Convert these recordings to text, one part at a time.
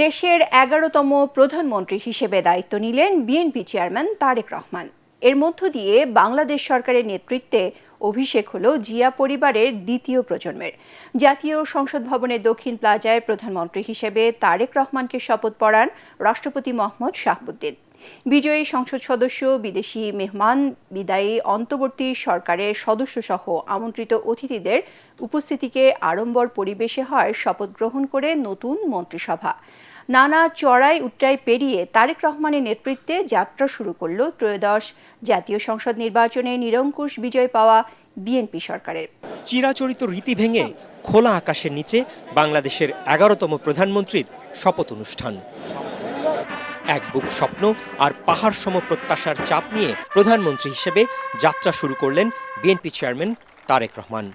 দেশের 11তম প্রধানমন্ত্রী হিসেবে দায়িত্ব নিলেন বিএনপি চেয়ারম্যান তারেক রহমান। এর মধ্য দিয়ে বাংলাদেশ সরকারের নেতৃত্বে অভিষেক হল জিয়া পরিবারের দ্বিতীয় প্রজন্মের। জাতীয় সংসদ ভবনের দক্ষিণ প্লাজায় প্রধানমন্ত্রী হিসেবে তারেক রহমানকে শপথ পড়ান রাষ্ট্রপতি মোহাম্মদ শাহাবুদ্দিন। বিজয়ী সংসদ সদস্য, বিদেশি মেহমান, বিদায়ী অন্তর্বর্তী সরকারের সদস্যসহ আমন্ত্রিত অতিথিদের উপস্থিতিকে আড়ম্বর পরিবেশে হয় শপথ গ্রহণ করে নতুন মন্ত্রিসভা। নানা চড়াই উৎরাই পেরিয়ে তারেক রহমানের নেতৃত্বে যাত্রা শুরু করল ত্রয়োদশ জাতীয় সংসদ নির্বাচনে নিরঙ্কুশ বিজয় পাওয়া বিএনপি সরকারের। চিরাচরিত রীতি ভেঙে খোলা আকাশের নিচে বাংলাদেশের 11তম প্রধানমন্ত্রীর শপথ অনুষ্ঠান। এক বুক স্বপ্ন আর পাহাড় সম প্রত্যাশার চাপ নিয়ে প্রধানমন্ত্রী হিসেবে যাত্রা শুরু করলেন বিএনপি চেয়ারম্যান তারেক রহমান।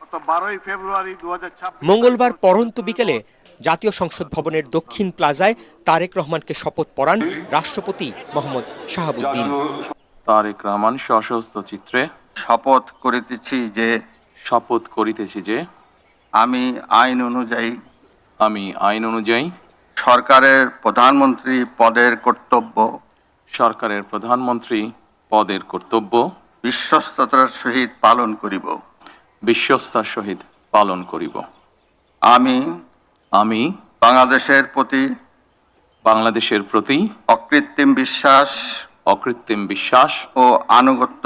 মঙ্গলবার পরন্ত বিকেলে জাতীয় সংসদ ভবনের দক্ষিণ প্লাজায় তারেক রহমানকে শপথ পড়ান রাষ্ট্রপতি মোহাম্মদ শাহাবুদ্দিন। তারেক রহমান সশস্ত্র চিত্রে শপথ করিতেছি যে আমি আইন অনুযায়ী সরকারের প্রধানমন্ত্রী পদের কর্তব্য বিশ্বস্ততার সহিত পালন করিব। আমি বাংলাদেশের প্রতি অকৃত্রিম বিশ্বাস ও আনুগত্য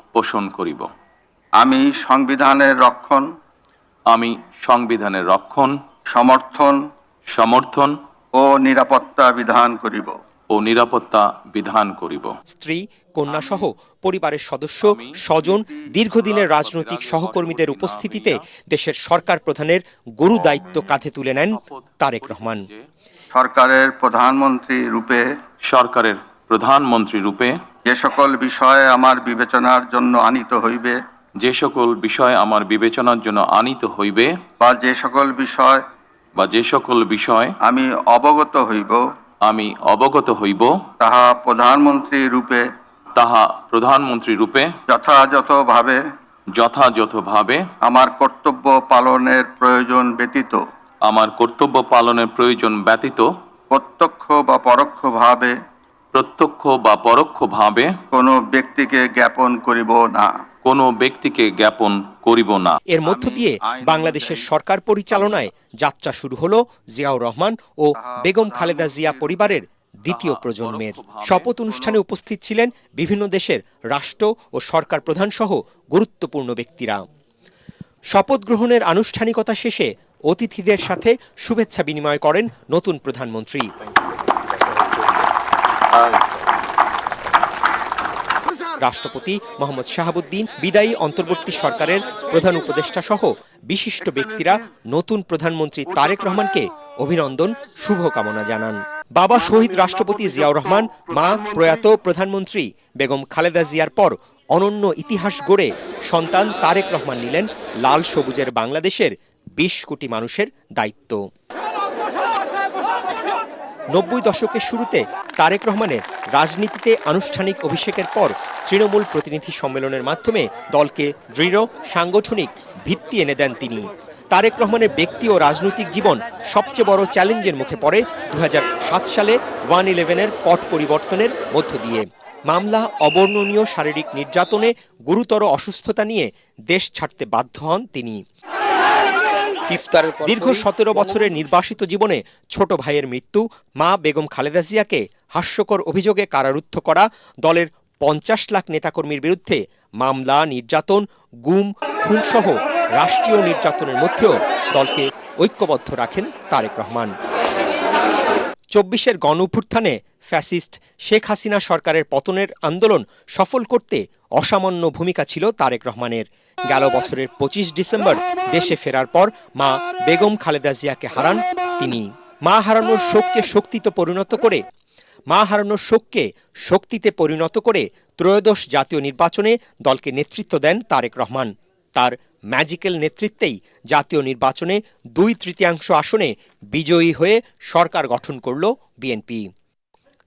পোষণ করিব। আমি সংবিধানের রক্ষণ, সমর্থন ও নিরাপত্তা বিধান করিব। স্ত্রী, কন্যা সহ পরিবারের সদস্য, স্বজন, দীর্ঘদিনের রাজনৈতিক সহকর্মীদের উপস্থিতিতে দেশের সরকার প্রধানের গুরু দায়িত্ব কাঁধে তুলে নেন তারেক রহমান। সরকারের প্রধানমন্ত্রী রূপে যে সকল বিষয় আমার বিবেচনার জন্য আনিত হইবে বা যে সকল বিষয় আমি অবগত হইব তাহা প্রধানমন্ত্রী রূপে যথাযথভাবে আমার কর্তব্য পালনের প্রয়োজন ব্যতীত প্রত্যক্ষ বা পরোক্ষভাবে কোনো ব্যক্তিকে জ্ঞাপন করিব না। এর মধ্য দিয়ে বাংলাদেশের সরকার পরিচালনায় যাত্রা শুরু হলো জিয়াউর রহমান ও বেগম খালেদা জিয়া পরিবারের দ্বিতীয় প্রজন্মের। শপথ অনুষ্ঠানে উপস্থিত ছিলেন বিভিন্ন দেশের রাষ্ট্র ও সরকার প্রধান সহ গুরুত্বপূর্ণ ব্যক্তিরা। শপথ গ্রহণের আনুষ্ঠানিকতা শেষে অতিথিদের সাথে শুভেচ্ছা বিনিময় করেন নতুন প্রধানমন্ত্রী। রাষ্ট্রপতি মোহাম্মদ শাহাবুদ্দিন, বিদায়ী অন্তর্বর্তী সরকারের প্রধান উপদেষ্টা সহ বিশিষ্ট ব্যক্তিরা নতুন প্রধানমন্ত্রী তারেক রহমানকে অভিনন্দন, শুভকামনা জানান। বাবা শহীদ রাষ্ট্রপতি জিয়াউর রহমান, মা প্রয়াত প্রধানমন্ত্রী বেগম খালেদা জিয়ার পর অনন্য ইতিহাস গড়ে সন্তান তারেক রহমান নিলেন লাল সবুজের বাংলাদেশের ২০ কোটি মানুষের দায়িত্ব। ৯০ দশকের শুরুতে তারেক রহমানের রাজনীতিতে আনুষ্ঠানিক অভিষেকের পর তৃণমূল প্রতিনিধি সম্মেলনের মাধ্যমে দলকে দৃঢ় সাংগঠনিক ভিত্তি এনে দেন তিনি। তারেক রহমানের ব্যক্তি ও রাজনৈতিক জীবন সবচেয়ে বড় চ্যালেঞ্জের মুখে পড়ে ২০০৭ সালে 1/11-এর পট পরিবর্তনের মধ্য দিয়ে। মামলা, অবর্ণনীয় শারীরিক নির্যাতনে গুরুতর অসুস্থতা নিয়ে দেশ ছাড়তে বাধ্য হন তিনি। দীর্ঘ ১৭ বছরের নির্বাসিত জীবনে ছোট ভাইয়ের মৃত্যু, মা বেগম খালেদা জিয়াকে হাস্যকর অভিযোগে কারারুদ্ধ করা, দলের ৫০ লাখ নেতাকর্মীর বিরুদ্ধে মামলা, নির্যাতন, গুম, খুনসহ রাষ্ট্রীয় নির্যাতনের মধ্যেও দলকে ঐক্যবদ্ধ রাখেন তারেক রহমান। ২৪-এর গণঅভ্যুত্থানে ফ্যাসিস্ট শেখ হাসিনা সরকারের পতনের আন্দোলন সফল করতে অসামান্য ভূমিকা ছিল তারেক রহমানের। গেল বছরের ২৫ ডিসেম্বর দেশে ফেরার পর মা বেগম খালেদা জিয়াকে হারান তিনি। মা হারানোর শোককে শক্তিতে পরিণত করে ত্রয়োদশ জাতীয় নির্বাচনে দলকে নেতৃত্ব দেন তারেক রহমান। তার ম্যাজিক্যাল নেতৃত্বেই জাতীয় নির্বাচনে ২/৩ আসনে বিজয়ী হয়ে সরকার গঠন করল বিএনপি।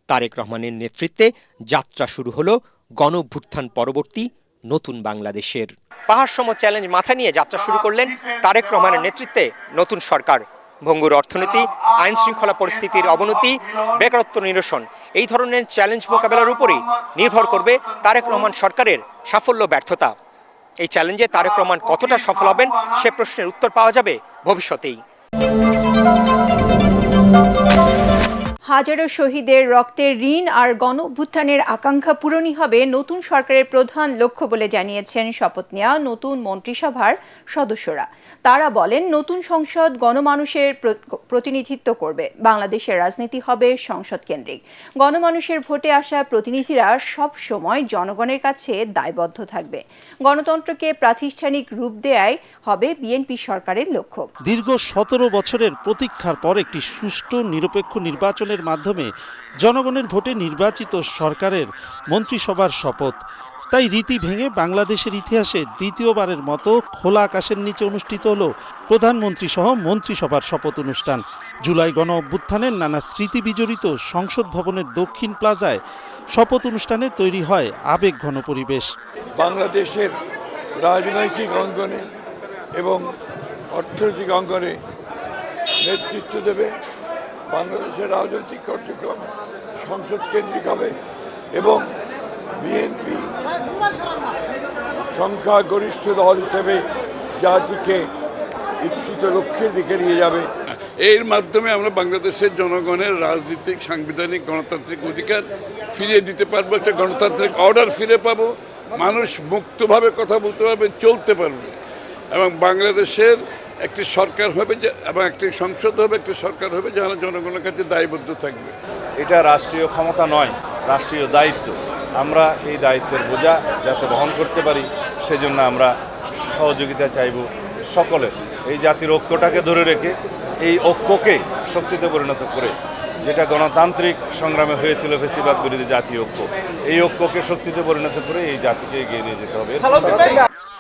তারেক রহমানের নেতৃত্বে যাত্রা শুরু হলো গণঅভ্যুত্থান পরবর্তী নতুন বাংলাদেশের। পাহাড়সম চ্যালেঞ্জ মাথা নিয়ে যাত্রা শুরু করলেন তারেক রহমানের নেতৃত্বে নতুন সরকার। ভঙ্গুর অর্থনীতি, আইন শৃঙ্খলা পরিস্থিতির অবনতি, বেকারত্ব নিরসন, এই ধরনের চ্যালেঞ্জ মোকাবেলার উপরই নির্ভর করবে তারেক রহমান সরকারের সাফল্য ব্যর্থতা। এই চ্যালেঞ্জে তারেক রহমান কতটা সফল হবেন সে প্রশ্নের উত্তর পাওয়া যাবে ভবিষ্যতেই। হাজারো শহীদের রক্তের ঋণ আর গণ অভ্যুত্থানের আকাঙ্ক্ষা পূরণই হবে নতুন সরকারের প্রধান লক্ষ্য বলে জানিয়েছেন শপথ নেওয়া নতুন মন্ত্রিসভার সদস্যরা। তারা বলেন, নতুন সংসদ গণমানুষের প্রতিনিধিত্ব করবে, বাংলাদেশের রাজনীতি হবে সংসদ কেন্দ্রিক। গণমানুষের ভোটে আসা প্রতিনিধিরা সব সময় জনগণের কাছে দায়বদ্ধ থাকবে। গণতন্ত্রকে প্রাতিষ্ঠানিক রূপ দেয়াই হবে বিএনপি সরকারের লক্ষ্য। দীর্ঘ 17 বছরের প্রতীক্ষার পর একটি সুষ্ঠু নিরপেক্ষ নির্বাচনের মাধ্যমে জনগণের ভোটে নির্বাচিত সরকারের মন্ত্রিসভার শপথ। তাই রীতি ভেঙে বাংলাদেশের ইতিহাসে দ্বিতীয়বারের মতো খোলা আকাশের নিচে অনুষ্ঠিত হলো প্রধানমন্ত্রী সহ মন্ত্রিসভার শপথ অনুষ্ঠান। জুলাই গণ অভ্যুত্থানের নানা স্মৃতি বিজড়িত সংসদ ভবনের দক্ষিণ প্লাজায় শপথ অনুষ্ঠানে তৈরি হয় আবেগঘন পরিবেশ। বাংলাদেশের রাজনৈতিক অঙ্গনে এবং অর্থনৈতিক অঙ্গনে নেতৃত্ব দেবে। বাংলাদেশের রাজনৈতিক কার্যক্রম সংসদ কেন্দ্রিক হবে এবং বিএনপি সংখ্যাগরিষ্ঠ দল হিসেবে জাতিকে ইচ্ছিত লক্ষ্যের দিকে নিয়ে যাবে। এর মাধ্যমে আমরা বাংলাদেশের জনগণের রাজনৈতিক, সাংবিধানিক, গণতান্ত্রিক অধিকার ফিরিয়ে দিতে পারবো, একটা গণতান্ত্রিক অর্ডার ফিরে পাবো, মানুষ মুক্তভাবে কথা বলতে পারবে, চলতে পারবে এবং বাংলাদেশের একটি সরকার হবে এবং একটি সংসদ হবে, একটি সরকার হবে যারা জনগণের কাছে দায়বদ্ধ থাকবে। এটা রাষ্ট্রীয় ক্ষমতা নয়, রাষ্ট্রীয় দায়িত্ব। আমরা এই দায়িত্বের বোঝা যাতে বহন করতে পারি সেজন্য আমরা সহযোগিতা চাইব সকলের। এই জাতির ঐক্যটাকে ধরে রেখে এই ঐক্যকে শক্তিতে পরিণত করে, যেটা গণতান্ত্রিক সংগ্রামে হয়েছিল ফ্যাসিবাদ বিরোধী জাতীয় ঐক্য, এই ঐক্যকে শক্তিতে পরিণত করে এই জাতিকে এগিয়ে নিয়ে যেতে হবে।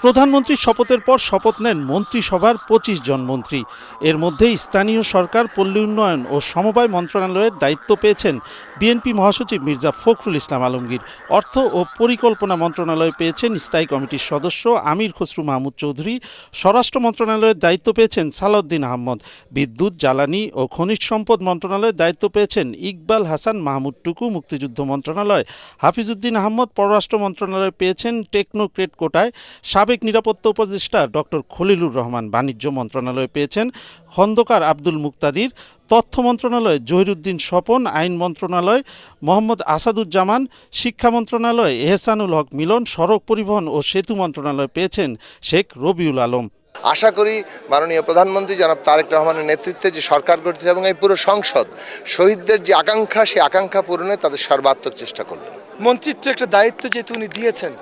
প্রধানমন্ত্রীর শপথের পর শপথ নেন মন্ত্রিসভার 25 জন মন্ত্রী। এর মধ্যে স্থানীয় সরকার, পল্লী উন্নয়ন ও সমবায় মন্ত্রণালয়ের দায়িত্ব পেয়েছেন বিএনপি মহাসচিব মির্জা ফখরুল ইসলাম আলমগীর। অর্থ ও পরিকল্পনা মন্ত্রণালয়ে পেয়েছেন স্থায়ী কমিটির সদস্য আমির খসরু মাহমুদ চৌধুরী। স্বরাষ্ট্র মন্ত্রণালয়ের দায়িত্ব পেয়েছেন সালাউদ্দিন আহমদ। বিদ্যুৎ, জ্বালানি ও খনিজ সম্পদ মন্ত্রণালয়ের দায়িত্ব পেয়েছেন ইকবাল হাসান মাহমুদ টুকু। মুক্তিযুদ্ধ মন্ত্রণালয় হাফিজউদ্দিন আহমদ। পররাষ্ট্র মন্ত্রণালয়ে পেয়েছেন টেকনোক্রেট কোটায় সাবেক নিরাপত্তা উপদেষ্টা ডক্টর খলিলুর রহমান। বাণিজ্য মন্ত্রণালয়ে পেয়েছেন খন্দকার আব্দুল মুক্তাদির। তথ্য মন্ত্রণালয় জহিরুদ্দিন স্বপন। আইন মন্ত্রণালয় মোহাম্মদ আসাদুজ্জামান। শিক্ষা মন্ত্রণালয় এহসানুল হক মিলন। সড়ক পরিবহন ও সেতু মন্ত্রণালয় পেয়েছেন শেখ রবিউল আলম। আশা করি মাননীয় প্রধানমন্ত্রী জনাব তারেক রহমানের নেতৃত্বে যে সরকার গঠিত এবং এই পুরো সংসদ শহীদদের যে আকাঙ্ক্ষা, সেই আকাঙ্ক্ষা পূরণে তাদের সর্বাত্মক চেষ্টা করবেন। মন্ত্রিত্ব একটা দায়িত্ব যেহেতু উনি দিয়েছেন,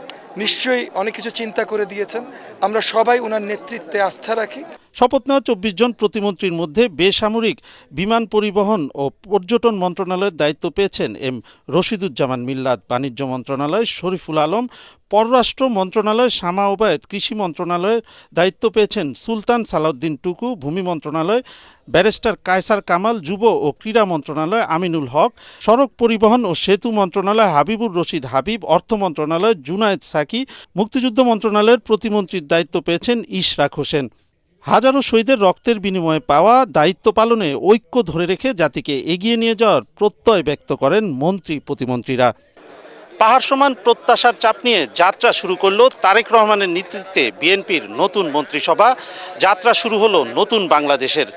নিশ্চয়ই অনেক কিছু চিন্তা করে দিয়েছেন। আমরা সবাই ওনার নেতৃত্বে আস্থা রাখি। শপথ নেওয়া 24 জন প্রতিমন্ত্রীর মধ্যে বেসামরিক বিমান পরিবহন ও পর্যটন মন্ত্রণালয়ের দায়িত্ব পেয়েছেন এম রশিদুজ্জামান মিল্লাত। বাণিজ্য মন্ত্রণালয় শরীফুল আলম। পররাষ্ট্র মন্ত্রণালয় শামা ওবায়েদ। কৃষি মন্ত্রণালয়ের দায়িত্ব পেয়েছেন সুলতান সালাউদ্দিন টুকু। ভূমি মন্ত্রণালয় ব্যারিস্টার কায়সার কামাল। যুব ও ক্রীড়া মন্ত্রণালয় আমিনুল হক। সড়ক পরিবহন ও সেতু মন্ত্রণালয় হাবিবুর রশিদ হাবিব। অর্থ মন্ত্রণালয় জুনায়েদ সাকি। মুক্তিযুদ্ধ মন্ত্রণালয়ের প্রতিমন্ত্রীর দায়িত্ব পেয়েছেন ইশরাক হোসেন। হাজারো শহীদের রক্তের বিনিময়ে পাওয়া দায়িত্ব পালনে ঐক্য ধরে রেখে জাতিকে এগিয়ে নিয়ে যাওয়ার প্রত্যয় ব্যক্ত করেন মন্ত্রী প্রতিমন্ত্রীরা। পাহাড় সমান প্রত্যাশার চাপ নিয়ে যাত্রা শুরু করলো তারেক রহমানের নেতৃত্বে বিএনপির নতুন মন্ত্রিসভা। যাত্রা শুরু হলো নতুন বাংলাদেশের।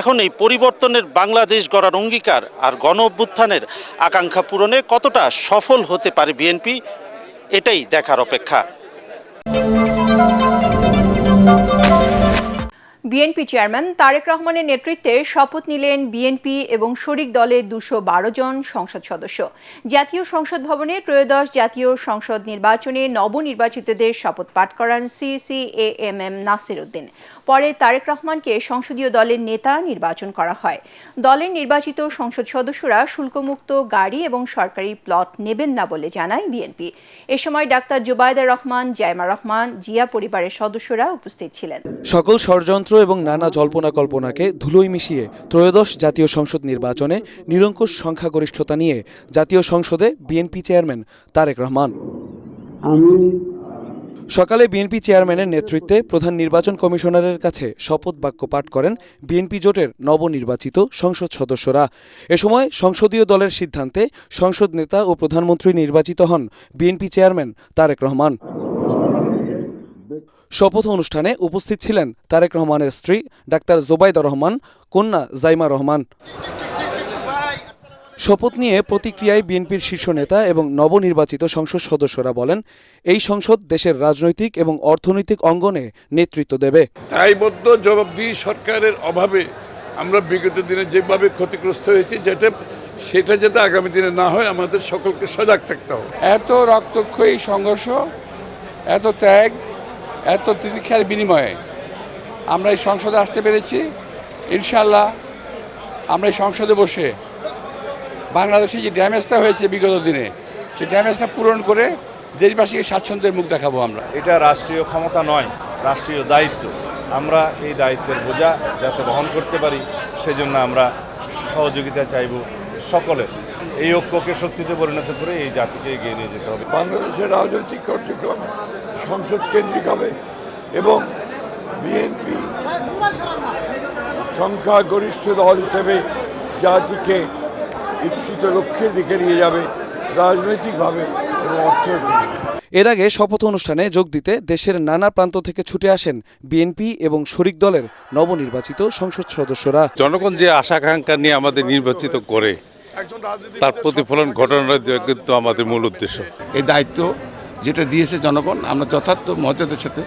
এখন এই পরিবর্তনের বাংলাদেশ গড়ার অঙ্গীকার আর গণ অভ্যুত্থানের আকাঙ্ক্ষা পূরণে কতটা সফল হতে পারে বিএনপি, এটাই দেখার অপেক্ষা। বিএনপি চেয়ারম্যান তারেক রহমানের নেতৃত্বে শপথ নিলেন বিএনপি এবং শরিক দলের 212 জন সংসদ সদস্য। জাতীয় সংসদ ভবনে ত্রয়োদশ জাতীয় সংসদ নির্বাচনে নবনির্বাচিতদের শপথ পাঠ করান CCAMM নাসির উদ্দিন। পরে তারেক রহমানকে সংসদীয় দলের নেতা নির্বাচন করা হয়। দলের নির্বাচিত সংসদ সদস্যরা শুল্কমুক্ত গাড়ি এবং সরকারি প্লট নেবেন না বলে জানায় বিএনপি। এ সময় ডাক্তার জুবাইদা রহমান, জাইমা রহমান, জিয়া পরিবারের সদস্যরা উপস্থিত ছিলেন। সকল ষড়যন্ত্র এবং নানা জল্পনা কল্পনাকে ধুলোয় মিশিয়ে ত্রয়োদশ জাতীয় সংসদ নির্বাচনে নিরঙ্কুশ সংখ্যাগরিষ্ঠতা নিয়ে জাতীয় সংসদে বিএনপি চেয়ারম্যান তারেক রহমান। আমি সকালে বিএনপি চেয়ারম্যানের নেতৃত্বে প্রধান নির্বাচন কমিশনারের কাছে শপথ বাক্য পাঠ করেন বিএনপি জোটের নবনির্বাচিত সংসদ সদস্যরা। এ সময় সংসদীয় দলের সিদ্ধান্তে সংসদ নেতা ও প্রধানমন্ত্রী নির্বাচিত হন বিএনপি চেয়ারম্যান তারেক রহমান। শপথ অনুষ্ঠানে উপস্থিত ছিলেন তারেক রহমানের স্ত্রী ডাক্তার জোবাইদা রহমান, কন্যা জাইমা রহমান। শপথ নিয়ে প্রতিক্রিয়ায় বিএনপির শীর্ষ নেতা এবং নবনির্বাচিত সংসদ সদস্যরা বলেন, এই সংসদ দেশের রাজনৈতিক এবং অর্থনৈতিক অঙ্গনে নেতৃত্ব দেবে। দায়বদ্ধ জবাবদিহি সরকারের অভাবে আমরা বিগত দিনে যেভাবে ক্ষতিগ্রস্ত হয়েছি, সেটা যাতে আগামী দিনে না হয় আমাদের সকলকে সজাগ থাকতে হবে। এত রক্তক্ষয়ী সংঘর্ষ, এত ত্যাগ, এত তিতিক্ষার বিনিময়ে আমরা এই সংসদে আসতে পেরেছি। ইনশাআল্লাহ আমরা এই সংসদে বসে বাংলাদেশে যে ড্যামেজটা হয়েছে বিগত দিনে, সেই ড্যামেজটা পূরণ করে দেশবাসীকে স্বাচ্ছন্দ্যের মুখ দেখাবো আমরা। এটা রাষ্ট্রীয় ক্ষমতা নয়, রাষ্ট্রীয় দায়িত্ব। আমরা এই দায়িত্বের বোঝা যাতে বহন করতে পারি সেজন্য আমরা সহযোগিতা চাইব সকলের। এই ঐক্যকে শক্তিতে পরিণত করে এই জাতিকে এগিয়ে নিয়ে যেতে হবে। বাংলাদেশের রাজনৈতিক কার্যক্রম সংসদ কেন্দ্রিক হবে এবং বিএনপি সংখ্যাগরিষ্ঠ দল হিসেবে জাতিকে ইচ্ছিত লক্ষ্যের দিকে নিয়ে যাবে রাজনৈতিকভাবে এবং অর্থনৈতিকভাবে। এর আগে শপথ অনুষ্ঠানে যোগ দিতে দেশের নানা প্রান্ত থেকে ছুটে আসেন বিএনপি এবং শরিক দলের নবনির্বাচিত সংসদ সদস্যরা। জনগণ যে আশা আকাঙ্ক্ষা নিয়ে আমাদের নির্বাচিত করে তার প্রতিফলন ঘটানোর কিন্তু আমাদের মূল উদ্দেশ্য। এই দায়িত্ব যেটা দিয়েছে জনগণ, আমরা যথার্থ মর্যাদার সাথে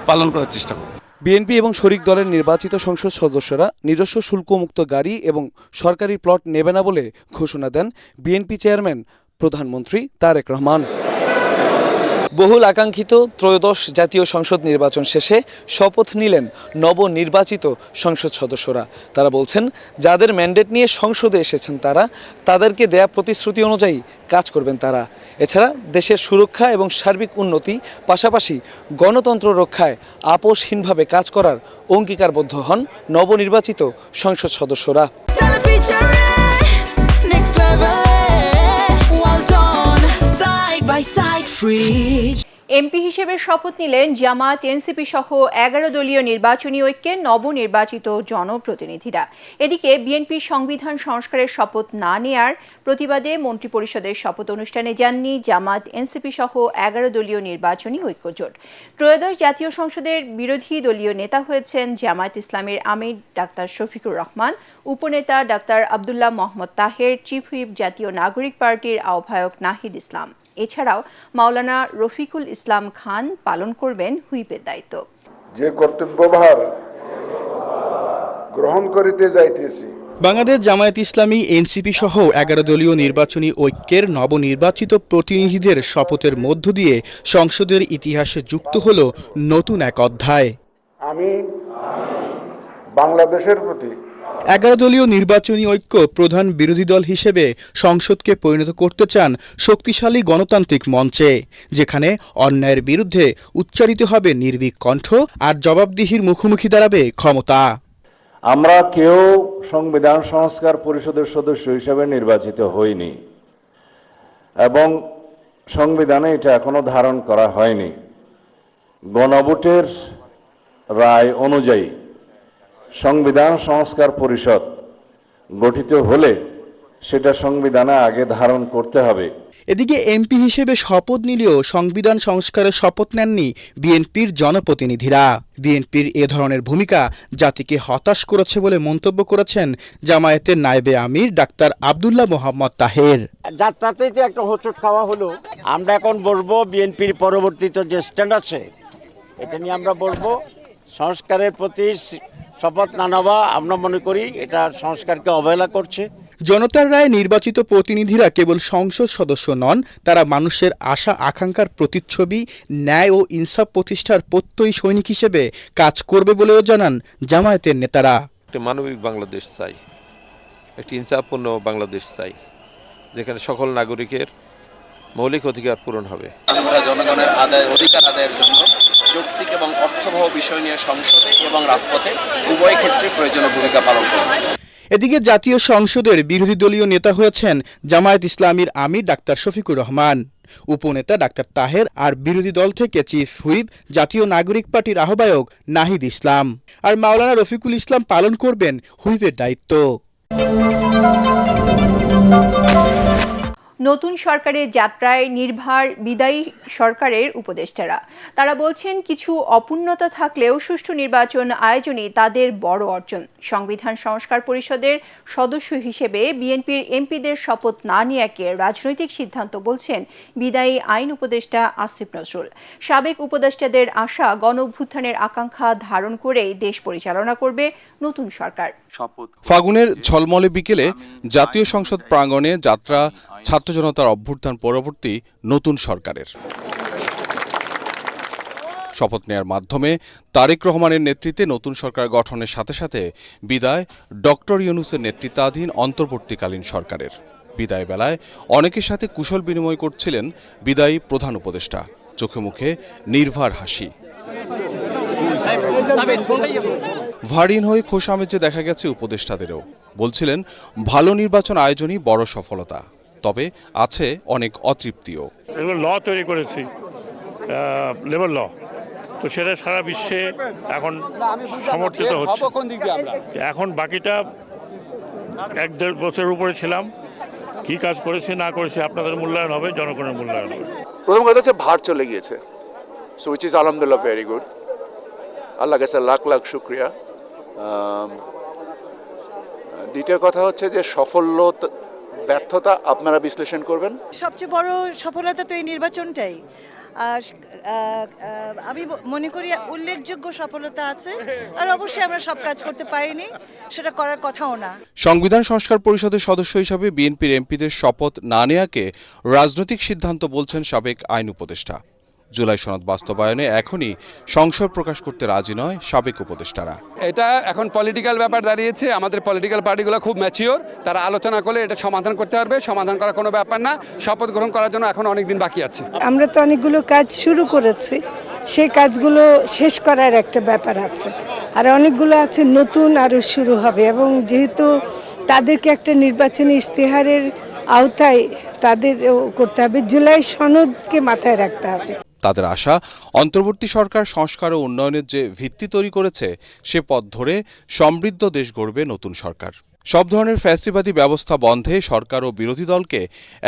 পালন করার চেষ্টা করব। বিএনপি এবং শরিক দলের নির্বাচিত সংসদ সদস্যরা নিজস্ব শুল্কমুক্ত গাড়ি এবং সরকারি প্লট নেবে না বলে ঘোষণা দেন বিএনপি চেয়ারম্যান প্রধানমন্ত্রী তারেক রহমান। বহুল আকাঙ্ক্ষিত ত্রয়োদশ জাতীয় সংসদ নির্বাচন শেষে শপথ নিলেন নবনির্বাচিত সংসদ সদস্যরা। তারা বলছেন, যাদের ম্যান্ডেট নিয়ে সংসদে এসেছেন তাদেরকে দেয়া প্রতিশ্রুতি অনুযায়ী কাজ করবেন তারা। এছাড়া দেশের সুরক্ষা এবং সার্বিক উন্নতি, পাশাপাশি গণতন্ত্র রক্ষায় আপোষহীনভাবে কাজ করার অঙ্গীকারবদ্ধ হন নবনির্বাচিত সংসদ সদস্যরা। এমপি হিসেবে শপথ নিলেন জামাত, এনসিপি সহ 11 দলীয় নির্বাচনী ঐক্যের নবনির্বাচিত জনপ্রতিনিধিরা। এদিকে বিএনপি সংবিধান সংস্কারের শপথ না নেয়ার প্রতিবাদে মন্ত্রিপরিষদের শপথ অনুষ্ঠানে যাননি জামাত, এনসিপি সহ 11 দলীয় নির্বাচনী ঐক্যজোট। ত্রয়োদশ জাতীয় সংসদের বিরোধী দলীয় নেতা হয়েছেন জামায়াত ইসলামের আমির ডাক্তার শফিকুর রহমান, উপনেতা ডাক্তার আব্দুল্লাহ মোহাম্মদ তাহের, চিফ হুইপ জাতীয় নাগরিক পার্টির আহ্বায়ক নাহিদ ইসলাম। এছাড়াও মাওলানা রফিকুল ইসলাম খান পালন করবেন হুইপের দায়িত্ব। যে কর্তব্যভার গ্রহণ করিতে যাইতেছি। বাংলাদেশ জামায়াত ইসলামী, এনসিপি সহ 11 দলীয় নির্বাচনী ঐক্যের নবনির্বাচিত প্রতিনিধিদের শপথের মধ্য দিয়ে সংসদের ইতিহাসে যুক্ত হল নতুন এক অধ্যায়। আমি বাংলাদেশের প্রতি 11 দলীয় নির্বাচনী ঐক্য প্রধান বিরোধী দল হিসেবে সংসদকে পরিণত করতে চান শক্তিশালী গণতান্ত্রিক মঞ্চে, যেখানে অন্যায়ের বিরুদ্ধে উচ্চারিত হবে নির্ভীক কণ্ঠ আর জবাবদিহির মুখোমুখি দাঁড়াবে ক্ষমতা। আমরা কেউ সংবিধান সংস্কার পরিষদের সদস্য হিসেবে নির্বাচিত হইনি এবং সংবিধানে এটা এখনো ধারণ করা হয়নি। গণভোটের রায় অনুযায়ী সংবিধান সংস্কার পরিষদ গঠিত হলে সেটা সংবিধানে আগে ধারণ করতে হবে। এদিকে এমপি হিসেবে শপথ নিলেও সংবিধান সংস্কারের শপথ নেননি বিএনপির জনপ্রতিনিধিরা। বিএনপির এ ধরনের ভূমিকা জাতিকে হতাশ করেছে বলে মন্তব্য করেছেন জামায়াতের নায়েবে আমির ডাক্তার আব্দুল্লাহ মোহাম্মদ তাহের। যাত্রাতেই তো একটা হোঁচট খাওয়া হলো। আমরা এখন বলবো বিএনপির পরবর্তীতে যে স্ট্যান্ড আছে এটা নিয়ে আমরা বলবো, সংস্কারের প্রতি শপথ না নেওয়া আমরা মনে করি এটা সংস্কারকে অবহেলা করছে। জনতার রায়ে নির্বাচিত প্রতিনিধিরা কেবল সংসদ সদস্য নন, তারা মানুষের আশা আকাঙ্ক্ষার প্রতিচ্ছবি, ন্যায় ও ইনসাফ প্রতিষ্ঠার প্রত্যয়ী সৈনিক হিসেবে কাজ করবে বলেও জানান জামায়াতের নেতারা। একটি মানবিক বাংলাদেশ চাই, একটি ইনসাফপূর্ণ বাংলাদেশ চাই, যেখানে সকল নাগরিকের মৌলিক অধিকার পূরণ হবে। আমরা জনগণের অধিকার আদায়ের জন্য যৌক্তিক এবং অর্থবহ বিষয় নিয়ে সংসদে এবং রাজপথে উভয় ক্ষেত্রে প্রয়োজনীয় ভূমিকা পালন করব। এদিকে জাতীয় সংসদের বিরোধী দলীয় নেতা হয়েছেন জামায়াত ইসলামীর আমির ডাক্তার শফিকুর রহমান। উপনেতা ডাক্তার তাহের আর বিরোধী দল থেকে চিফ হুইপ জাতীয় নাগরিক পার্টির আহ্বায়ক নাহিদ ইসলাম। আর মাওলানা রফিকুল ইসলাম পালন করবেন হুইপের দায়িত্ব। নতুন সরকারের যাত্রায় নির্ভর বিদায়ী সরকারের উপদেষ্টারা। তারা বলছেন কিছু অপূর্ণতা থাকলেও সুষ্ঠু নির্বাচন আয়োজনই তাদের বড় অর্জন। সংবিধান সংস্কার পরিষদের সদস্য হিসেবে বিএনপির এমপিদের শপথ না নেওয়াকে রাজনৈতিক সিদ্ধান্ত বলছেন বিদায়ী আইন উপদেষ্টা আসিফ নজরুল। সাবেক উপদেষ্টাদের আশা গণঅভ্যুত্থানের আকাঙ্ক্ষা ধারণ করেই দেশ পরিচালনা করবে নতুন সরকার। ফাগুনের ঝলমলে বিকেলে জাতীয় সংসদ প্রাঙ্গণে যাত্রা ছাত্র জনতার অভ্যুত্থান পরবর্তী নতুন সরকারের। শপথ নেয়ার মাধ্যমে তারেক রহমানের নেতৃত্বে নতুন সরকার গঠনের সাথে সাথে বিদায় ডক্টর ইউনূসের নেতৃত্বাধীন অন্তর্বর্তীকালীন সরকারের। বিদায় বেলায় অনেকের সাথে কুশল বিনিময় করছিলেন বিদায়ী প্রধান উপদেষ্টা। চোখে মুখে নির্ভার হাসি। ভারিন হয়ে খোশামেজে দেখা গেছে উপদেষ্টাদেরও। বলছিলেন ভালো নির্বাচন আয়োজনই বড় সফলতা, তবে আছে অনেক অতৃপ্তিও। ল তৈরি করেছি, লেবার ল, তো সেটা সারা বিশ্বে এখন সমর্থিত হচ্ছে। এখন বাকিটা 1-1.5 বছরের উপরে ছিলাম, কি কাজ করেছি না করেছি আপনাদের মূল্যায়ন হবে, জনগণের মূল্যায়ন হবে। প্রথম কথা হচ্ছে ভার চলে গিয়েছে, সো উইচ ইজ আলহামদুলিল্লাহ ভেরি গুড। আল্লাহ কাছে লাখ লাখ শুক্রিয়া। দ্বিতীয় কথা হচ্ছে যে সাফল্য ব্যর্থতা আপনারা বিশ্লেষণ করবেন। সবচেয়ে বড় সফলতা তো এই নির্বাচনটাই, আর আমি মনে করি উল্লেখযোগ্য সফলতা আছে, আর অবশ্যই আমরা সব কাজ করতে পারিনি, সেটা করার কথাও না। সংবিধান সংস্কার পরিষদের সদস্য হিসাবে বিএনপির এমপিদের শপথ না নেয়াকে রাজনৈতিক সিদ্ধান্ত বলছেন সাবেক আইন উপদেষ্টা। জুলাই সনদ বাস্তবায়নে এখনই সংশয় প্রকাশ করতে রাজি নয় সাবেক উপদেষ্টারা। এটা এখন পলিটিক্যাল ব্যাপার দাঁড়িয়েছে। আমাদের পলিটিক্যাল পার্টিগুলো খুব ম্যাচিওর, তারা আলোচনা করলে এটা সমাধান করতে পারবে। সমাধান করার কোনো ব্যাপার না। শপথ গ্রহণ করার জন্য এখন অনেক দিন বাকি আছে। আমরা তো অনেকগুলো কাজ শুরু করেছি, সেই কাজগুলো শেষ করার একটা ব্যাপার আছে, আর অনেকগুলো আছে নতুন আরও শুরু হবে। এবং যেহেতু তাদেরকে একটা নির্বাচনী ইশতেহারের আওতায় তাদের করতে হবে, জুলাই সনদকে মাথায় রাখতে হবে। তাদের আশা অন্তর্বর্তী সরকার সংস্কার ও উন্নয়নের যে ভিত্তি তৈরি করেছে সে পথ ধরে সমৃদ্ধ দেশ গড়বে নতুন সরকার। সব ধরনের ফ্যাসিবাদী ব্যবস্থা বন্ধে সরকার ও বিরোধী দলকে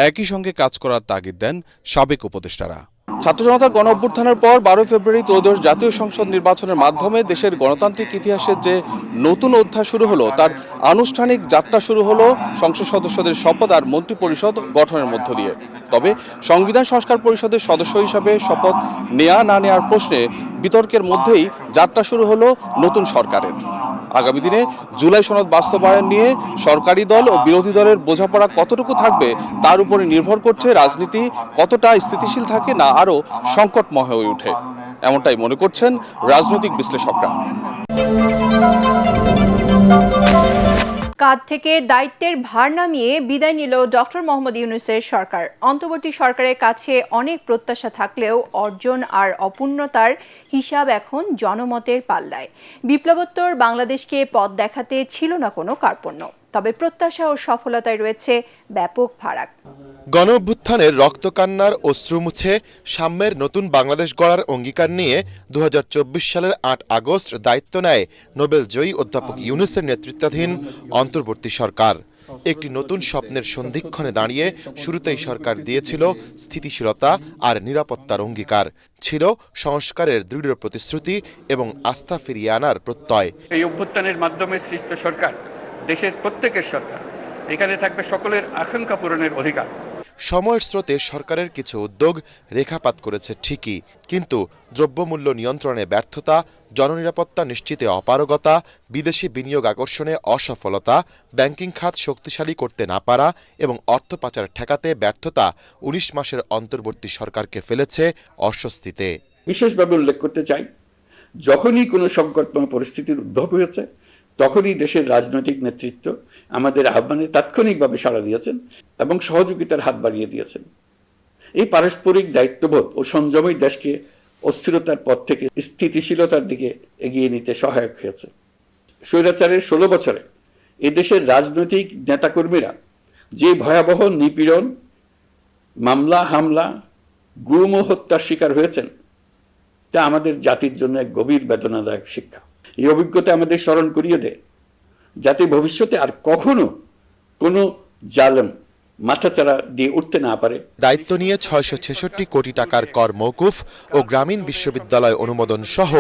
একই সঙ্গে কাজ করার তাগিদ দেন সাবেক উপদেষ্টারা। ছাত্র জনতার গণ অভ্যুত্থানের পর 12 ফেব্রুয়ারি ত্রয়োদশ জাতীয় সংসদ নির্বাচনের মাধ্যমে দেশের গণতান্ত্রিক ইতিহাসের যে নতুন অধ্যায় শুরু হলো, তার আনুষ্ঠানিক যাত্রা শুরু হলো সংসদ সদস্যদের শপথ আর মন্ত্রিপরিষদ গঠনের মধ্য দিয়ে। তবে সংবিধান সংস্কার পরিষদের সদস্য হিসাবে শপথ নেয়া না নেয়ার প্রশ্নে বিতর্কের মধ্যেই যাত্রা শুরু হলো নতুন সরকারের। আগামী দিনে জুলাই সনদ বাস্তবায়ন নিয়ে সরকারি দল ও বিরোধী দলের বোঝাপড়া কতটুকু থাকবে তার উপরে নির্ভর করছে রাজনীতি কতটা স্থিতিশীল থাকে না আরও সংকটময় হয়ে ওঠে, এমনটাই মনে করছেন রাজনৈতিক বিশ্লেষকরা। কাঁধ থেকে দায়িত্বের ভার নামিয়ে বিদায় নিল ডক্টর মোহাম্মদ ইউনূসের সরকার। অন্তর্বর্তী সরকারের কাছে অনেক প্রত্যাশা থাকলেও অর্জন আর অপূর্ণতার হিসাব এখন জনমতের পাল্লায়। বিপ্লবোত্তর বাংলাদেশকে পথ দেখাতে ছিল না কোনো কার্পণ্য, তবে প্রত্যাশা ও সফলতায় রয়েছে ব্যাপক ফারাক। গণ অভ্যুত্থানের রক্তকান্নার অশ্রু মুছে সাম্যের নতুন বাংলাদেশ গড়ার অঙ্গীকার নিয়ে 2024 সালের 8 আগস্ট দায়িত্ব নেয় নোবেল জয়ী অধ্যাপক ইউনূসের নেতৃত্বাধীন অন্তর্বর্তী সরকার। একটি নতুন স্বপ্নের সন্ধিক্ষণে দাঁড়িয়ে শুরুতেই সরকার দিয়েছিল স্থিতিশীলতা আর নিরাপত্তার অঙ্গীকার, ছিল সংস্কারের দৃঢ় প্রতিশ্রুতি এবং আস্থা ফিরিয়ে আনার প্রত্যয়। এই অভ্যুত্থানের মাধ্যমে সৃষ্ট সরকার দেশের প্রত্যেকের সরকার, এখানে থাকবে সকলের আকাঙ্ক্ষা পূরণের অধিকার। সময়ের স্রোতে সরকারের কিছু উদ্যোগ রেখাপাত করেছে ঠিকই, কিন্তু দ্রব্যমূল্য নিয়ন্ত্রণে ব্যর্থতা, জননিরাপত্তা নিশ্চিতে অপারগতা, বিদেশি বিনিয়োগ আকর্ষণে অসফলতা, ব্যাংকিং খাত শক্তিশালী করতে না পারা এবং অর্থ পাচার ঠেকাতে ব্যর্থতা 19 মাসের অন্তর্বর্তী সরকারকে ফেলেছে অস্বস্তিতে। বিশেষভাবে উল্লেখ করতে চাই, যখনই কোনো সংকটময় পরিস্থিতির উদ্ভব হয়েছে তখনই দেশের রাজনৈতিক নেতৃত্ব আমাদের আহ্বানে তাৎক্ষণিকভাবে সাড়া দিয়েছেন এবং সহযোগিতার হাত বাড়িয়ে দিয়েছেন। এই পারস্পরিক দায়িত্ববোধ ও সংযমই দেশকে অস্থিরতার পথ থেকে স্থিতিশীলতার দিকে এগিয়ে নিতে সহায়ক হয়েছে। স্বৈরাচারের 16 বছরে এদেশের রাজনৈতিক নেতাকর্মীরা যে ভয়াবহ নিপীড়ন, মামলা হামলা, গুম ও হত্যার শিকার হয়েছেন, তা আমাদের জাতির জন্য এক গভীর বেদনাদায়ক শিক্ষা। এই অভিজ্ঞতা আমাদের স্মরণ করিয়ে দেয়, যাতে ভবিষ্যতে আর কখনো কোনো জালেম মাথাচাড়া দিয়ে উঠতে না পারে। দায়িত্ব নিয়ে ৬৬৬ কোটি টাকার কর মওকুফ ও গ্রামীণ বিশ্ববিদ্যালয় অনুমোদন সহ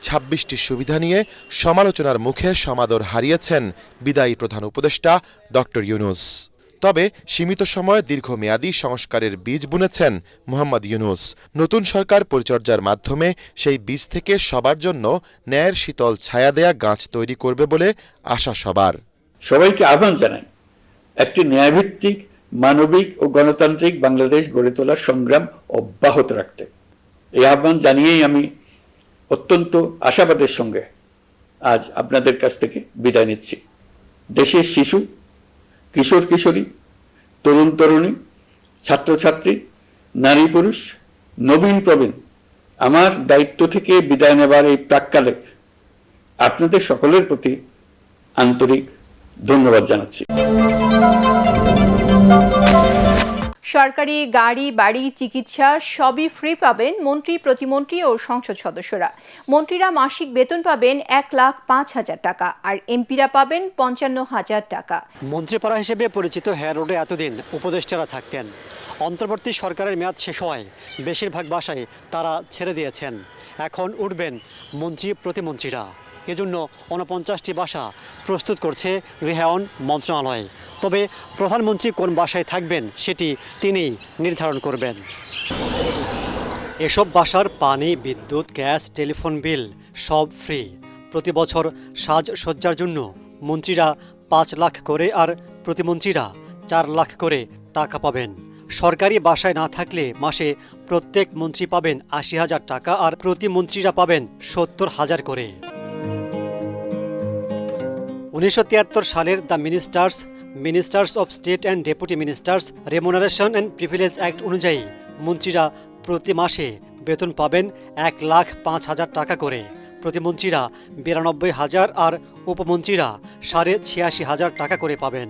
২৬টি সুবিধা নিয়ে সমালোচনার মুখে সমাদর হারিয়েছেন বিদায়ী প্রধান উপদেষ্টা ডক্টর ইউনূস। তবে সীমিত সময়ে দীর্ঘমেয়াদী সংস্কারের বীজ বুনেছেন মোহাম্মদ ইউনূস। নতুন সরকার পরিচর্যার মাধ্যমে সেই বীজ থেকে সবার জন্য ন্যায়ের শীতল ছায়া দেয়া গাছ তৈরি করবে বলে আশা সবার। সবাইকে আহ্বান জানাই একটি ন্যায়ভিত্তিক, মানবিক ও গণতান্ত্রিক বাংলাদেশ গড়ে তোলার সংগ্রাম অব্যাহত রাখতে। এই আহ্বান জানিয়েই আমি অত্যন্ত আশাবাদের সঙ্গে আজ আপনাদের কাছ থেকে বিদায় নিচ্ছি। দেশের শিশু, কিশোর কিশোরী, তরুণ তরুণী, ছাত্রছাত্রী, নারী পুরুষ, নবীন প্রবীণ, আমার দায়িত্ব থেকে বিদায় নেবার এই প্রাক্কালে আপনাদের সকলের প্রতি আন্তরিক ধন্যবাদ জানাচ্ছি। সরকারি গাড়ি, বাড়ি, চিকিৎসা সবই ফ্রি পাবেন মন্ত্রী, প্রতিমন্ত্রী ও সংসদ সদস্যরা। মন্ত্রীরা মাসিক বেতন পাবেন ১,৫,০০০ টাকা আর এমপিরা পাবেন ৫৫,০০০ টাকা। মন্ত্রীপাড়া হিসেবে পরিচিত হেয়ার রোডে এতদিন উপদেষ্টারা থাকতেন। অন্তর্বর্তী সরকারের মেয়াদ শেষ হওয়ায় বেশিরভাগ বাসায় তারা ছেড়ে দিয়েছেন। এখন উঠবেন মন্ত্রী, প্রতিমন্ত্রীরা। এজন্য ৪৯টি বাসা প্রস্তুত করছে গৃহায়ন মন্ত্রণালয়। তবে প্রধানমন্ত্রী কোন বাসায় থাকবেন সেটি তিনিই নির্ধারণ করবেন। এসব বাসার পানি, বিদ্যুৎ, গ্যাস, টেলিফোন বিল সব ফ্রি। প্রতি বছর সাজসজ্জার জন্য মন্ত্রীরা ৫ লাখ করে আর প্রতিমন্ত্রীরা ৪ লাখ করে টাকা পাবেন। সরকারি বাসায় না থাকলে মাসে প্রত্যেক মন্ত্রী পাবেন ৮০,০০০ টাকা আর প্রতিমন্ত্রীরা পাবেন ৭০,০০০ করে। ১৯৭৩ সালের the ministers of state and deputy ministers remuneration and privilege act অনুযায়ী মন্ত্রীরা প্রতি মাসে বেতন পাবেন ১,৫,০০০ টাকা করে। প্রতিমন্ত্রীরা ৯২,০০০ আর উপমন্ত্রীরা ৮৬,৫০০ টাকা করে পাবেন।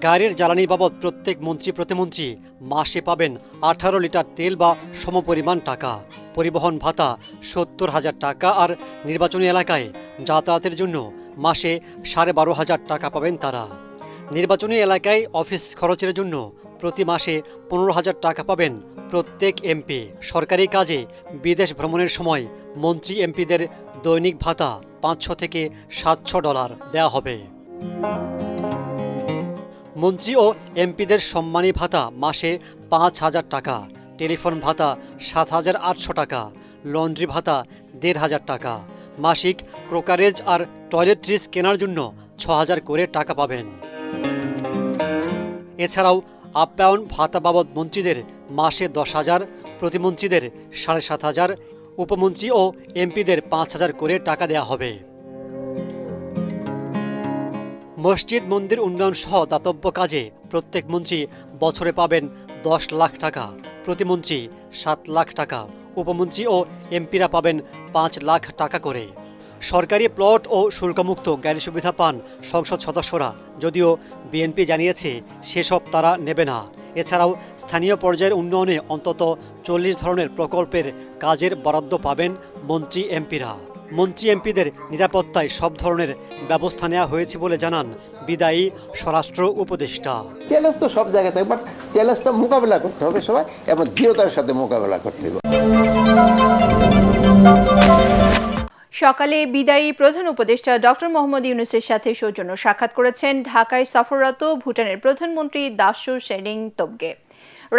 গাড়ির জ্বালানি বাবদ প্রত্যেক মন্ত্রী, প্রতিমন্ত্রী মাসে পাবেন ১৮ লিটার তেল বা সমপরিমাণ টাকা। পরিবহন ভাতা ৭০,০০০ টাকা আর নির্বাচনী এলাকায় যাতায়াতের জন্য মাসে ১২,৫০০ টাকা পাবেন তারা। নির্বাচনী এলাকায় অফিস খরচের জন্য প্রতি মাসে ১৫,০০০ টাকা পাবেন প্রত্যেক এমপি। সরকারি কাজে বিদেশ ভ্রমণের সময় মন্ত্রী, এমপিদের দৈনিক ভাতা $৫০০ থেকে $৭০০ দেওয়া হবে। মন্ত্রী ও এমপিদের সম্মানী ভাতা মাসে ৫,০০০ টাকা, টেলিফোন ভাতা ৭,৮০০ টাকা, লন্ড্রি ভাতা ১,৫০০ টাকা। মাসিক ক্রোকারেজ আর টয়লেট্রিজ কেনার জন্য ৬,০০০ করে টাকা পাবেন। এছাড়াও আপ্যায়ন ভাতা বাবদ মন্ত্রীদের মাসে ১০,০০০, প্রতিমন্ত্রীদের ৭,৫০০, উপমন্ত্রী ও এমপিদের ৫,০০০ করে টাকা দেওয়া হবে। মসজিদ, মন্দির উন্নয়ন সহ দাতব্য কাজে প্রত্যেক মন্ত্রী বছরে পাবেন ১০ লাখ টাকা, প্রতিমন্ত্রী ৭ লাখ টাকা, উপমন্ত্রী ও এমপিরা পাবেন ৫ লাখ টাকা করে। সরকারি প্লট ও শুল্কমুক্ত গাড়ি সুবিধা পান সংসদ সদস্যরা, যদিও বিএনপি জানিয়েছে সেসব তারা নেবে না। এছাড়াও স্থানীয় পর্যায়ের উন্নয়নে অন্তত ৪০ ধরনের প্রকল্পের কাজের বরাদ্দ পাবেন মন্ত্রী, এমপিরা। মন্ত্রী, এমপিদের নিরাপত্তায় সব ধরনের ব্যবস্থা নেওয়া হয়েছে বলে জানান বিদায়ী স্বরাষ্ট্র উপদেষ্টা। চ্যালেঞ্জ তো সব জায়গায় থাকে, বাট চ্যালেঞ্জটা মোকাবেলা করতে হবে সবাই এবং দৃঢ়তার সাথে মোকাবেলা করতে হবে। সকালে বিদায়ী প্রধান উপদেষ্টা ডক্টর মোহাম্মদ ইউনূসের সাথে সৌজন্য সাক্ষাৎ করেছেন ঢাকায় সফররত ভুটানের প্রধানমন্ত্রী দাশু সেরিং তোবগে।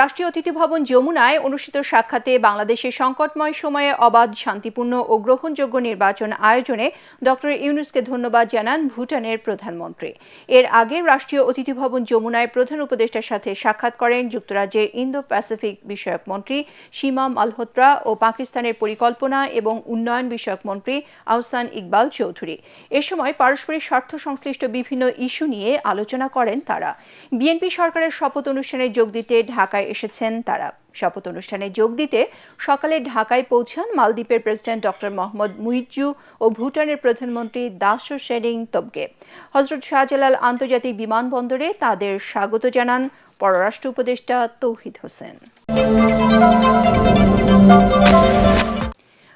রাষ্ট্রীয় অতিথি ভবন যমুনায় অনুষ্ঠিত সাক্ষাতে বাংলাদেশের সংকটময় সময়ে অবাধ, শান্তিপূর্ণ ও গ্রহণযোগ্য নির্বাচন আয়োজনে ডক্টর ইউনূসকে ধন্যবাদ জানান ভুটানের প্রধানমন্ত্রী। এর আগে রাষ্ট্রীয় অতিথি ভবন যমুনায় প্রধান উপদেষ্টার সাথে সাক্ষাৎ করেন যুক্তরাজ্যের ইন্দো প্যাসিফিক বিষয়ক মন্ত্রী সীমা মালহোত্রা ও পাকিস্তানের পরিকল্পনা এবং উন্নয়ন বিষয়ক মন্ত্রী আহসান ইকবাল চৌধুরী। এ সময় পারস্পরিক স্বার্থ সংশ্লিষ্ট বিভিন্ন ইস্যু নিয়ে আলোচনা করেন তারা। বিএনপি সরকারের শপথ অনুষ্ঠানে যোগ দিতে ঢাকায় এসেছেন তারা। শপথ অনুষ্ঠানে যোগ দিতে সকালে ঢাকায় পৌঁছান মালদ্বীপের প্রেসিডেন্ট ডক্টর মোহাম্মদ মুইজ্জু ও ভুটানের প্রধানমন্ত্রী দাশো শেরিং তোবগে। হযরত শাহজালাল আন্তর্জাতিক বিমানবন্দরে তাদের স্বাগত জানান পররাষ্ট্র উপদেষ্টা তৌহিদ হোসেন।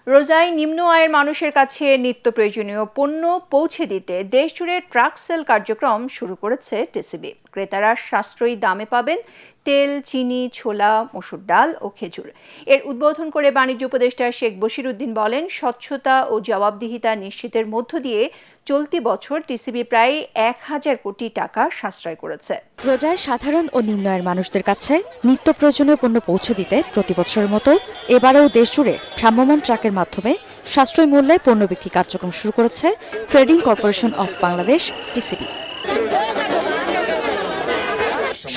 রোজায় নিম্ন আয়ের মানুষের কাছে নিত্য প্রয়োজনীয় পণ্য পৌঁছে দিতে দেশজুড়ে ট্রাক সেল কার্যক্রম শুরু করেছে টিসিবি। ক্রেতারা সাশ্রয়ী দামে পাবেন তেল, চিনি, ছোলা, মসুর ডাল ও খেজুর। এর উদ্বোধন করে বাণিজ্য উপদেষ্টা শেখ বশিরউদ্দিন বলেন, স্বচ্ছতা ও জবাবদিহিতা নিশ্চিতের মধ্য দিয়ে চলতি বছর টিসিবি প্রায় 1000 কোটি টাকা সাশ্রয় করেছে। রোজায় সাধারণ ও নিম্ন আয়ের মানুষদের কাছে নিত্য প্রয়োজনীয় পণ্য পৌঁছে দিতে প্রতি বছরের মতো এবারেও দেশজুড়ে ভ্রাম্যমাণ ট্রাকের মাধ্যমে সাশ্রয়ী মূল্যে পণ্য বিক্রি কার্যক্রম শুরু করেছে trading corporation of Bangladesh TCB.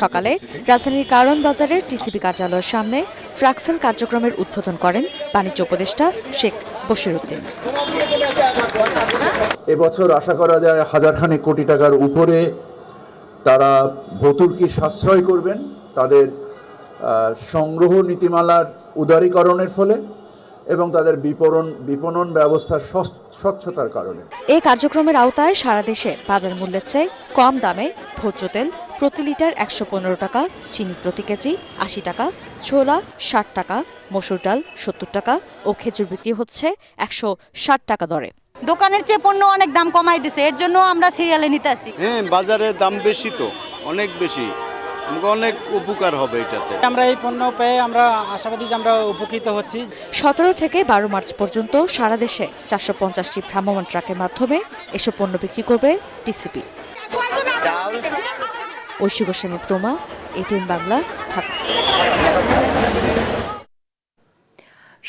সকালে রাজধানীর কারওয়ান বাজারের টিসিবি কার্যালয়ের সামনে ট্রাক সেল কার্যক্রমের উদ্বোধন করেন বাণিজ্য উপদেষ্টা শেখ বশিরউদ্দিন। এবছর আশা করা যায় হাজারখানেক কোটি টাকার উপরে তারা ভর্তুকি সাশ্রয় করবেন তাদের সংগ্রহ নীতিমালার উদারীকরণের ফলে এবং তাদের বিপণন ব্যবস্থার স্বচ্ছতার কারণে। এই কার্যক্রমের আওতায় সারা দেশে বাজার মূল্যের চেয়ে কম দামে ভোজ্য তেল প্রতি লিটার 115 টাকা, চিনি প্রতি কেজি 80 টাকা, ছোলা 60 টাকা, মসুর ডাল 70 টাকা ও খেজুর বিক্রি হচ্ছে 160 টাকা দরে। দোকানের চেয়ে পণ্য অনেক দাম কমাই দিছে, এর জন্য আমরা সিরিয়ালে নিতে আসি। হ্যাঁ, বাজারে দাম বেশি তো, অনেক বেশি, অনেক উপকার হবে এটাতে। আমরা এই পণ্য পেয়ে আমরা আশাবাদী যে আমরা উপকৃত হচ্ছি। 17 থেকে 12 মার্চ পর্যন্ত সারা দেশে 450টি ভ্রাম্যমাণ ট্রাকের মাধ্যমে এসব পণ্য বিক্রি করবে টিসিবি। ঐশী গোস্বামী প্রমা, এটিএন বাংলা, ঢাকা।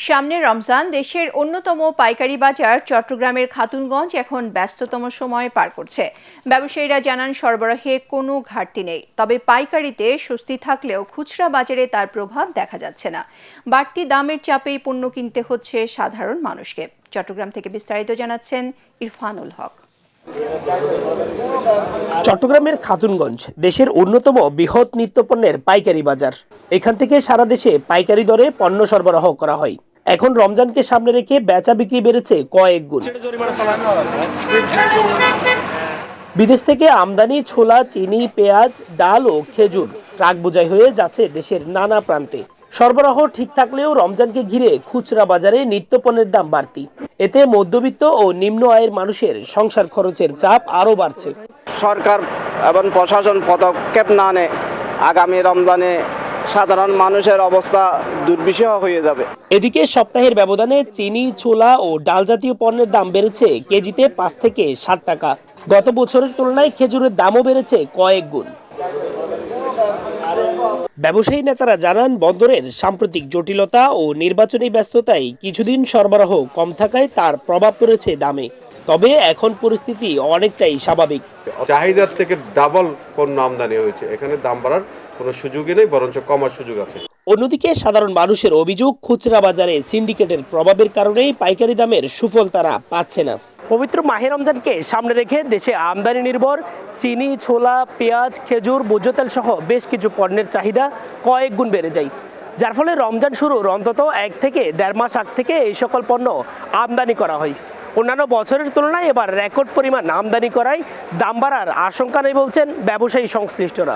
সামনে রমজান, দেশের অন্যতম পাইকারি বাজার চট্টগ্রামের খাতুনগঞ্জ এখন ব্যস্ততম সময় পার করছে। ব্যবসায়ীরা জানান, সরবরাহে কোনো ঘাটতি নেই, তবে পাইকারিতে স্বস্তি থাকলেও খুচরা বাজারে তার প্রভাব দেখা যাচ্ছে না। বাড়তি দামের চাপেই পণ্য কিনতে হচ্ছে সাধারণ মানুষকে। চট্টগ্রাম থেকে বিস্তারিত জানাচ্ছেন ইরফানুল হক। চট্টগ্রামের খাতুনগঞ্জ দেশের অন্যতম বৃহৎ নিত্যপণ্যের পাইকারি বাজার। এখান থেকে সারা দেশে পাইকারি দরে পণ্য সরবরাহ করা হয়। এখন রমজানকে সামনে রেখে বেচা বিক্রি বেড়েছে কয়েক গুণ। বিদেশ থেকে আমদানি ছোলা, চিনি, পেঁয়াজ, ডাল ও খেজুর ট্রাক বোঝাই হয়ে যাচ্ছে দেশের নানা প্রান্তে। সরবরাহ ঠিক থাকলেও রমজানকে ঘিরে খুচরা বাজারে নিত্যপণ্যের দাম বাড়তি। এতে মধ্যবিত্ত ও নিম্ন আয়ের মানুষের সংসার খরচের চাপ আরও বাড়ছে। সরকার এবং প্রশাসন পদক্ষেপ না নেয় আগামী রমজানে সাধারণ মানুষের অবস্থা দুর্বিষহ হয়ে যাবে। এদিকে সপ্তাহের ব্যবধানে চিনি, ছোলা ও ডাল জাতীয় পণ্যের দাম বেড়েছে কেজিতে 5 থেকে 60 টাকা। গত বছরের তুলনায় খেজুরের দামও বেড়েছে কয়েক গুণ। ব্যবসায়ী নেতারা জানান, বন্দরের সাম্প্রতিক জটিলতা ও নির্বাচনী ব্যস্ততায় কিছুদিন সরবরাহ কম থাকায় তার প্রভাব পড়েছে দামে। তবে এখন পরিস্থিতি অনেকটাই স্বাভাবিক। চাহিদার থেকে ডাবল পণ্য আমদানি হয়েছে, এখানে দাম বাড়ার কোনো সুযোগই নেই, বরঞ্চ কমার সুযোগ আছে। অন্যদিকে সাধারণ মানুষের অভিযোগ, খুচরা বাজারে সিন্ডিকেটের প্রভাবের কারণেই পাইকারি দামের সুফল তারা পাচ্ছে না। পবিত্র মাহে রমজানকে সামনে রেখে দেশে আমদানি নির্ভর চিনি, ছোলা, পেঁয়াজ, খেজুর, ভোজ্য তেল সহ বেশ কিছু পণ্যের চাহিদা কয়েক গুণ বেড়ে যায়, যার ফলে রমজান শুরুর অন্তত 1 থেকে 1.5 মাস আগ থেকে এই সকল পণ্য আমদানি করা হয়। অন্যান্য বছরের তুলনায় এবার রেকর্ড পরিমাণ আমদানি করায় দাম বাড়ার আশঙ্কা নেই বলছেন ব্যবসায়ী সংশ্লিষ্টরা।